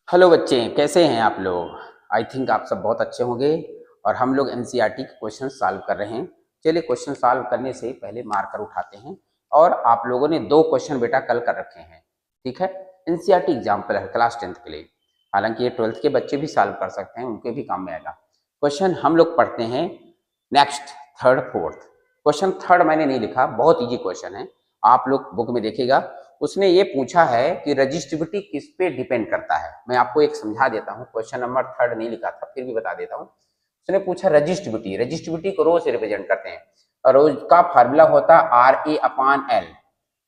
Hello बच्चे, कैसे हैं आप लोग। आई थिंक आप सब बहुत अच्छे होंगे। और हम लोग एनसीईआरटी के क्वेश्चन सॉल्व कर रहे हैं। चलिए, क्वेश्चन सॉल्व करने से पहले मार्कर उठाते हैं। और आप लोगों ने 2 क्वेश्चन बेटा कल कर रखे हैं, ठीक है। एनसीईआरटी एग्जाम्पल है क्लास 10th के लिए। हालांकि ये 12th के बच्चे भी सॉल्व कर सकते हैं, उनके भी काम में आएगा। क्वेश्चन हम लोग पढ़ते हैं next, third, fourth. Question third मैंने नहीं लिखा, बहुत ईजी क्वेश्चन है, आप लोग बुक में देखिएगा। उसने ये पूछा है कि रजिस्टिविटी किस पे डिपेंड करता है। मैं आपको एक समझा देता हूँ, क्वेश्चन नंबर थर्ड नहीं लिखा था, फिर भी बता देता हूँ। उसने पूछा रजिस्टिविटी, रजिस्टिविटी को रो से रिप्रेजेंट करते हैं और रो का फार्मूला होता है RA/L।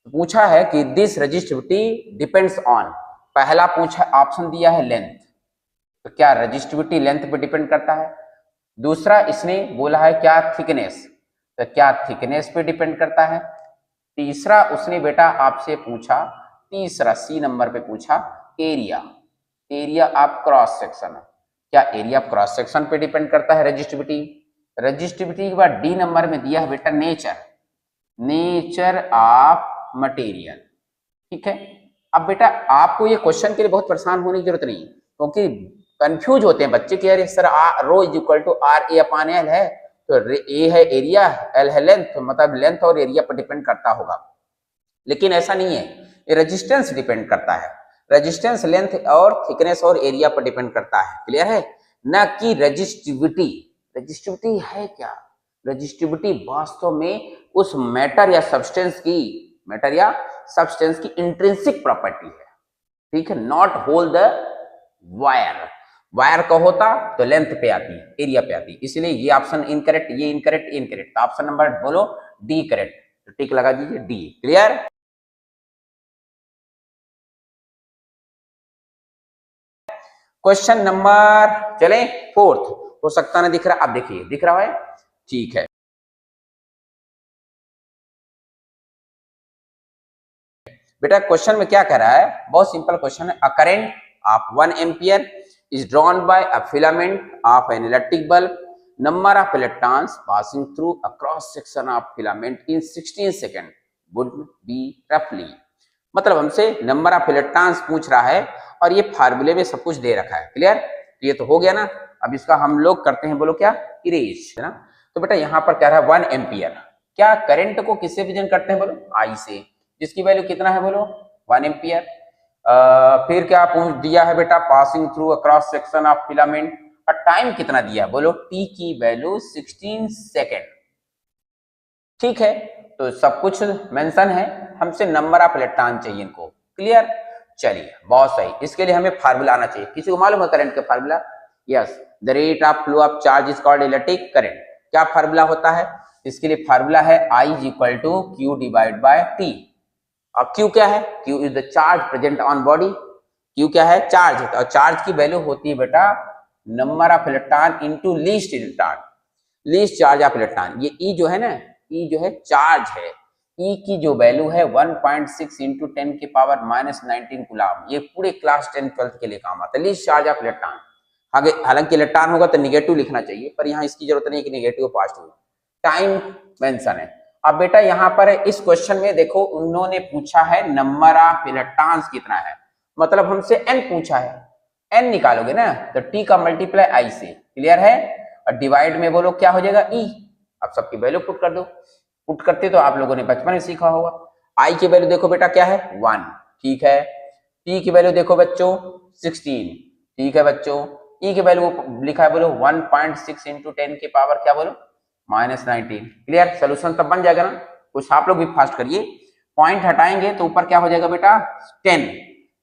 पूछा है कि दिस रजिस्टिविटी डिपेंड्स ऑन, पहला पूछा ऑप्शन दिया है लेंथ, तो क्या रजिस्टिविटी लेंथ पे डिपेंड करता है। दूसरा इसने बोला है क्या थिकनेस, तो क्या थिकनेस पे डिपेंड करता है। तीसरा उसने बेटा आपसे पूछा, तीसरा सी नंबर पे पूछा area, area of cross section, क्या एरिया ऑफ क्रॉस सेक्शन पे डिपेंड करता है रजिस्टिविटी। रजिस्टिविटी के बाद डी नंबर में दिया है बेटा नेचर, नेचर ऑफ मटेरियल, ठीक है। अब बेटा आपको ये क्वेश्चन के लिए बहुत परेशान होने की जरूरत नहीं, क्योंकि कंफ्यूज होते हैं बच्चे कि यार sir rho is equal to RA/L है, तो ए है एरिया, एल है लेंथ, तो मतलब लेंथ और एरिया पर डिपेंड करता होगा। लेकिन ऐसा नहीं है, ये रेजिस्टेंस डिपेंड करता है। रेजिस्टेंस लेंथ और थिकनेस और एरिया पर डिपेंड करता है, क्लियर है ना, कि रजिस्टिविटी। रजिस्टिविटी है क्या, रजिस्टिविटी वास्तव में उस मैटर या सब्सटेंस की, मैटर या सब्सटेंस की इंट्रिंसिक प्रॉपर्टी है, ठीक है। Not whole the wire, wire का होता तो लेंथ पे आती, एरिया पे आती, इसलिए ये ऑप्शन इनकरेक्ट, ये इनकरेक्ट, इनकरेक्ट, तो ऑप्शन नंबर बोलो डी करेक्ट, तो टिक लगा दीजिए डी, क्लियर। क्वेश्चन नंबर चले फोर्थ, हो सकता ना दिख रहा, अब देखिए दिख रहा है, ठीक है। बेटा क्वेश्चन में क्या कह रहा है, बहुत सिंपल क्वेश्चन है। A current of 1 ampere is drawn by a filament of an electric bulb. Number of electrons passing through a cross section of filament in 16 seconds would be roughly, मतलब हमसे number of electrons पूछ रहा है और ये फार्मूले में सब कुछ दे रखा है, क्लियर। ये तो हो गया ना। अब इसका हम लोग करते हैं, बोलो क्या, इरेज, है ना। तो बेटा यहाँ पर कह रहा है 1 एम्पियर, क्या करंट को किससे रिप्रेजेंट करते हैं, बोलो आई से, जिसकी वैल्यू कितना है, बोलो 1 एम्पियर। फिर क्या पूछ दिया है बेटा, passing through a cross section of filament, और टाइम कितना दिया, बोलो टी की वैल्यू 16 सेकेंड, ठीक है। तो सब कुछ मेंशन है, हमसे नंबर ऑफ इलेक्ट्रॉन चाहिए इनको, क्लियर। चलिए बहुत सही, इसके लिए हमें फार्मूला आना चाहिए। किसी को मालूम है करंट का formula, yes, the rate of flow of charge is called electric current. क्या फार्मूला होता है, इसके लिए फार्मूला है I is equal to Q divide by T. अब क्यू क्या है, Q is the charge present on body, Q क्या है, चार्ज, और चार्ज की वैल्यू होती है बेटा number of electron into least electron, least charge of electron. ये ई जो है ना, ई जो है चार्ज है, ई की जो वैल्यू है 1.6 इंटू 10 की पावर -19 कूलम। ये पूरे क्लास 10 12 के लिए काम आता है, लीस्ट चार्ज ऑफ इलेक्ट्रॉन। आगे हालांकि इलेक्ट्रॉन होगा तो निगेटिव लिखना चाहिए, पर यहाँ इसकी जरूरत नहीं कि निगेटिव पॉजिटिव, टाइम मेंशन है। अब बेटा यहाँ पर इस क्वेश्चन में देखो, उन्होंने पूछा है नंबर ऑफ इलेक्ट्रॉन्स कितना है, मतलब हमसे एन पूछा है, एन निकालोगे ना तो टी का मल्टीप्लाई आई से, क्लियर है, और डिवाइड में बोलो क्या हो जाएगा ई। अब सबकी वैल्यू पुट कर दो, पुट करते तो आप लोगों ने बचपन में सीखा होगा। आई की वैल्यू देखो बेटा क्या है 1, ठीक है। टी की वैल्यू देखो बच्चों 16, ठीक है बच्चों। ई की वैल्यू लिखा है बोलो 1.6 इंटू 10 की पावर क्या बोलो -19, क्लियर। सोल्यूशन तब बन जाएगा ना, कुछ आप लोग भी फास्ट करिए। पॉइंट हटाएंगे तो ऊपर क्या हो जाएगा बेटा 10,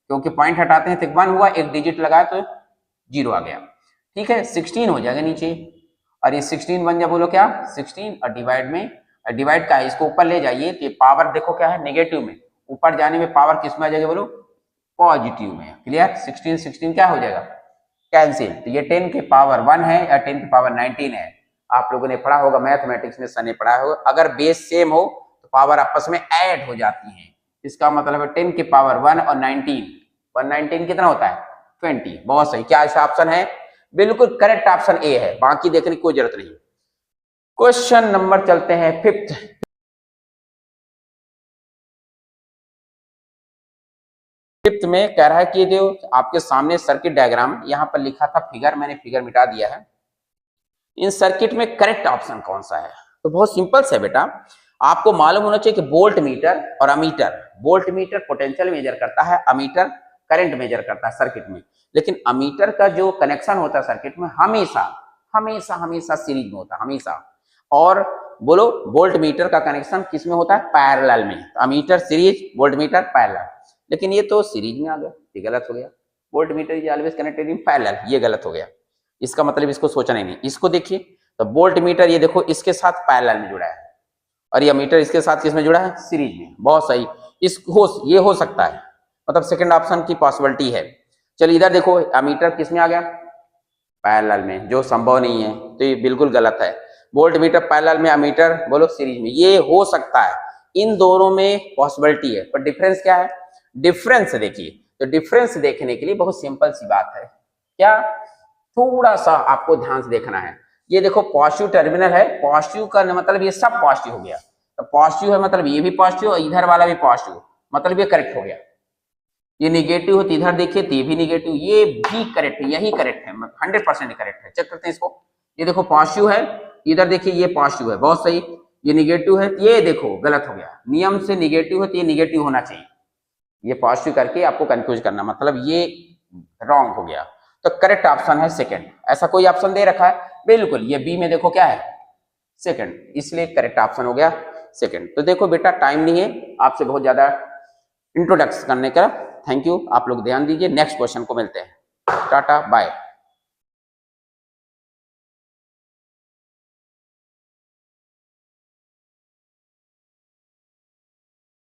क्योंकि पॉइंट हटाते हैं तो 1 हुआ, एक डिजिट लगाया तो 0 आ गया, ठीक है। 16 हो जाएगा नीचे, और ये 16 बन जाए बोलो क्या 16, और डिवाइड में, डिवाइड का है इसको ऊपर ले जाइए तो पावर देखो क्या है नेगेटिव में, ऊपर जाने में पावर किस में आ जाएगा बोलो पॉजिटिव में, क्लियर। 16 16 क्या हो जाएगा कैंसिल, तो ये 10 के पावर 1 है या 10 के पावर 19 है। आप लोगों ने पढ़ा होगा मैथमेटिक्स में, सर ने पढ़ा होगा, अगर बेस सेम हो तो पावर आपस में ऐड हो जाती है। इसका मतलब है 10 के पावर 1 और 19, 119 कितना होता है 20। बहुत सही, क्या ऐसा ऑप्शन है, बिल्कुल करेक्ट ऑप्शन ए है, बाकी देखने की कोई जरूरत नहीं। क्वेश्चन नंबर चलते हैं फिफ्थ। फिफ्थ में कह रहा है कि जो आपके सामने सर्किट डायग्राम यहाँ पर लिखा था फिगर, मैंने फिगर मिटा दिया है। इन सर्किट में करेक्ट ऑप्शन कौन सा है? तो बहुत सिंपल से बेटा, आपको मालूम होना चाहिए कि वोल्ट मीटर और ammeter, volt meter potential measure करता है, अमीटर करंट मेजर करता है सर्किट में। लेकिन अमीटर का जो कनेक्शन होता है सर्किट में हमेशा हमेशा हमेशा सीरीज में होता है, हमेशा। और बोलो वोल्ट मीटर का कनेक्शन किस में होता है? पैरेलल में। तो ammeter series, volt meter parallel. लेकिन ये तो सीरीज में आ गया, ये गलत हो गया। Volt meter is always connected in parallel, ये गलत हो गया। इसका मतलब इसको सोचना ही नहीं। इसको देखिए, तो वोल्ट मीटर ये देखो इसके साथ पैरेलल में जुड़ा है, और ये मीटर इसके साथ किसमें जुड़ा है? सीरीज में। बहुत सही। ये हो सकता है, मतलब सेकंड ऑप्शन की पॉसिबिलिटी है। चलिए इधर देखो, अमीटर किसमें आ गया? पैरेलल में, जो संभव नहीं है, तो ये बिल्कुल गलत है। वोल्ट मीटर पैरेलल में, अमीटर बोलो सीरीज में। ये हो सकता है, इन दोनों में पॉसिबिलिटी है, पर डिफरेंस क्या है? डिफरेंस देखिए, तो डिफरेंस देखने के लिए बहुत सिंपल सी बात है। क्या? थोड़ा सा आपको ध्यान से देखना है। ये देखो पॉजिटिव टर्मिनल है, पॉजिटिव का मतलब ये सब पॉजिटिव हो गया, तो पॉजिटिव है मतलब ये भी पॉजिटिव और इधर वाला भी पॉजिटिव, मतलब ये करेक्ट हो गया। ये निगेटिव हो तो इधर देखिए तो ये भी निगेटिव, ये भी करेक्ट है, यही करेक्ट है, 100% करेक्ट है। चेक करते हैं इसको। ये देखो पॉजिटिव है, इधर देखिए ये पॉजिटिव है, बहुत सही। ये निगेटिव है, ये देखो गलत हो गया। नियम से निगेटिव है तो ये निगेटिव होना चाहिए, ये पॉजिटिव करके आपको कंफ्यूज करना, मतलब ये रॉन्ग हो गया। तो करेक्ट ऑप्शन है सेकंड। ऐसा कोई ऑप्शन दे रखा है? बिल्कुल, ये बी में देखो क्या है? सेकंड, इसलिए करेक्ट ऑप्शन हो गया सेकंड। तो देखो बेटा, टाइम नहीं है आपसे बहुत ज्यादा इंट्रोडक्शन करने का। थैंक यू, आप लोग ध्यान दीजिए। नेक्स्ट क्वेश्चन को मिलते हैं। Tata bye.